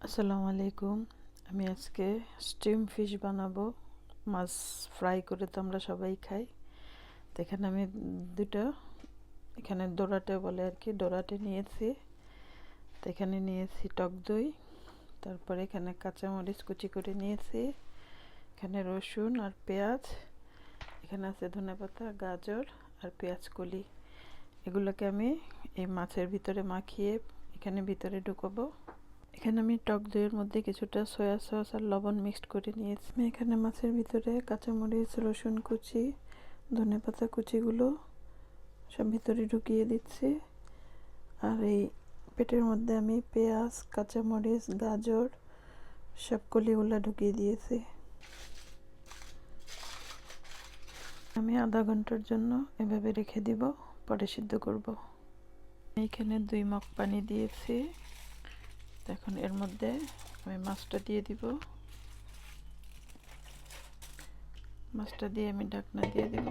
আসসালামু আলাইকুম। আমি আজকে স্টিম ফিশ বানাবো। মাছ ফ্রাই করে তো আমরা সবাই খাই। তো এখানে আমি দুটো, এখানে ডোরাটে বলে আর কি, ডোরাটে নিয়েছি। তো এখানে নিয়েছি টক দই, তারপরে এখানে কাঁচামরিচ কুচি করে নিয়েছি, এখানে রসুন আর পেঁয়াজ, এখানে আছে ধনেপাতা, গাজর আর পেঁয়াজ কলি। এগুলোকে আমি এই মাছের ভিতরে মাখিয়ে এখানে ভিতরে ঢুকাবো। এখানে আমি টক দইয়ের মধ্যে কিছুটা সয়া সস আর লবণ মিক্সড করে নিয়েছি। আমি এখানে মাছের ভিতরে কাঁচামরিচ, রসুন কুচি, ধনেপাতা কুচিগুলো সব ভিতরে ঢুকিয়ে দিচ্ছি। আর এই পেটের মধ্যে আমি পেঁয়াজ, কাঁচামরিচ, গাজর সব কলিগুলো ঢুকিয়ে দিয়েছি। আমি আধা ঘন্টার জন্য এভাবে রেখে দিব, পরে সিদ্ধ করব। এইখানে 2 মগ পানি দিয়েছি। এখন এর মধ্যে আমি মাছটা দিয়ে দিব। মাছটা দিয়ে আমি ঢাকনা দিয়ে দিব।